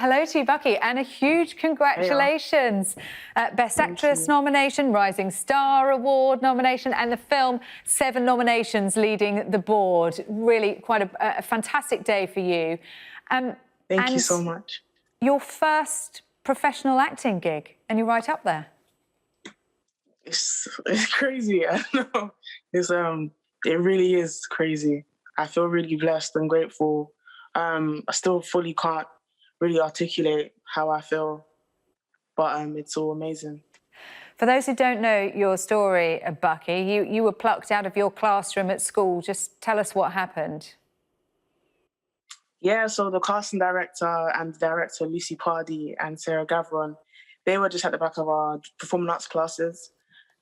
Hello to you, Bukky, and a huge congratulations. Best Thank Actress you. nomination, Rising Star Award nomination, and the film 7 nominations leading the board. Really quite a fantastic day for you. Thank you And so much. your first professional acting gig, and you're right up there. It's crazy. I know. It really is crazy. I feel really blessed and grateful. I still fully can't really articulate how I feel, but it's all amazing. For those who don't know your story, Bukky, you were plucked out of your classroom at school. Just tell us what happened. Yeah, so the casting director and director Lucy Pardy and Sarah Gavron, they were just at the back of our performing arts classes.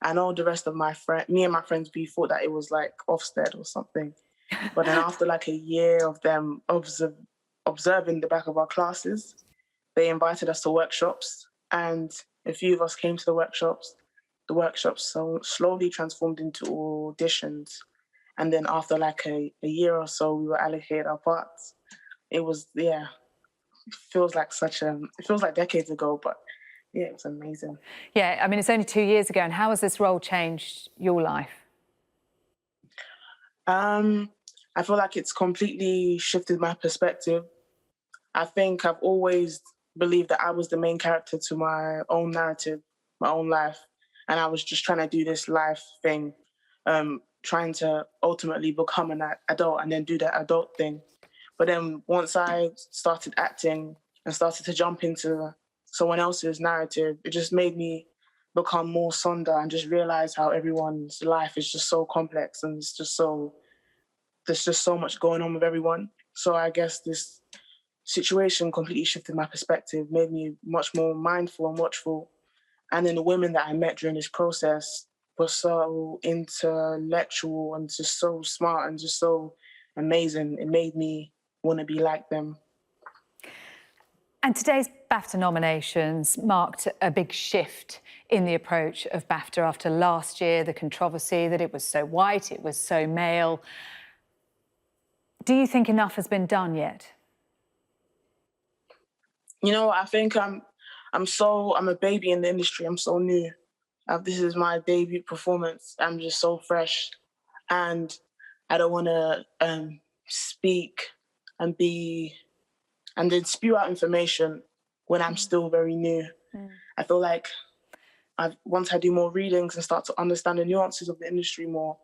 And all the rest of me and my friends, we thought that it was like Ofsted or something. But then after like a year of them observing the back of our classes, they invited us to workshops, and a few of us came to the workshops. The workshops so slowly transformed into auditions. And then after like a year or so, we were allocated our parts. It was, yeah, it feels like decades ago, but yeah, it was amazing. Yeah, I mean, it's only 2 years ago, and how has this role changed your life? I feel like it's completely shifted my perspective. I think I've always believed that I was the main character to my own narrative, my own life. And I was just trying to do this life thing, trying to ultimately become an adult and then do that adult thing. But then once I started acting and started to jump into someone else's narrative, it just made me become more sonder and just realize how everyone's life is just so complex and there's just so much going on with everyone. So I guess this situation completely shifted my perspective, made me much more mindful and watchful. And then the women that I met during this process were so intellectual and just so smart and just so amazing. It made me want to be like them. And today's BAFTA nominations marked a big shift in the approach of BAFTA after last year, the controversy that it was so white, it was so male. Do you think enough has been done yet? You know, I think I'm a baby in the industry. I'm so new. This is my debut performance. I'm just so fresh, and I don't want to speak and then spew out information when I'm still very new. I feel like once I do more readings and start to understand the nuances of the industry more,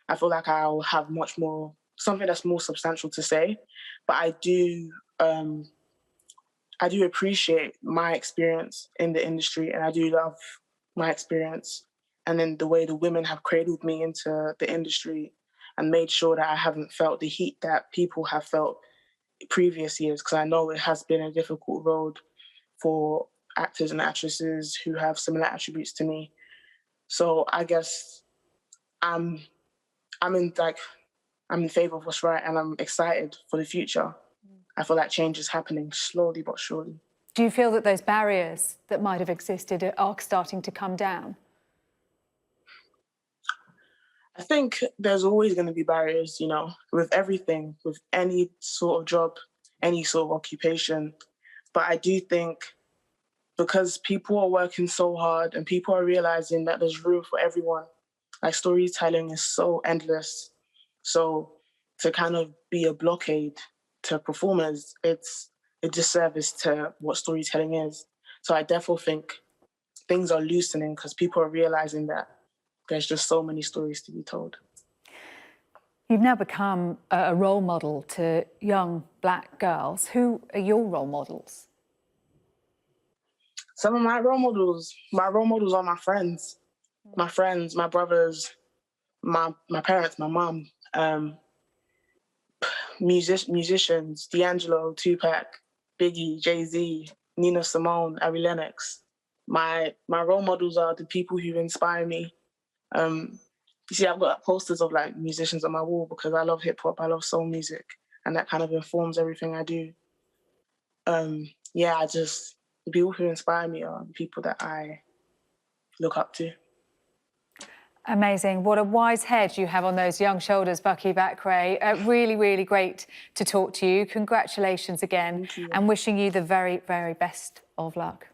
I feel like I'll have much more, something that's more substantial to say. But I do appreciate my experience in the industry, and I do love my experience. And then the way the women have cradled me into the industry and made sure that I haven't felt the heat that people have felt previous years, because I know it has been a difficult road for actors and actresses who have similar attributes to me. So I guess I'm I'm in like I'm in favor of what's right, and I'm excited for the future. I feel like change is happening slowly but surely. Do you feel that those barriers that might have existed are starting to come down? I think there's always going to be barriers, you know, with everything, with any sort of job, any sort of occupation. But I do think because people are working so hard and people are realizing that there's room for everyone, like storytelling is so endless. So to kind of be a blockade to performers, it's a disservice to what storytelling is. So I definitely think things are loosening because people are realizing that there's just so many stories to be told. You've now become a role model to young black girls. Who are your role models? Some of my role models are my friends, my brothers, my parents, my mom, musicians, D'Angelo, Tupac, Biggie, Jay-Z, Nina Simone, Ari Lennox. My role models are the people who inspire me. You see, I've got posters of like musicians on my wall because I love hip hop, I love soul music, and that kind of informs everything I do. The people who inspire me are the people that I look up to. Amazing. What a wise head you have on those young shoulders, Bukky Bakray. Really, really great to talk to you. Congratulations again, Thank you. and wishing you the very, very best of luck.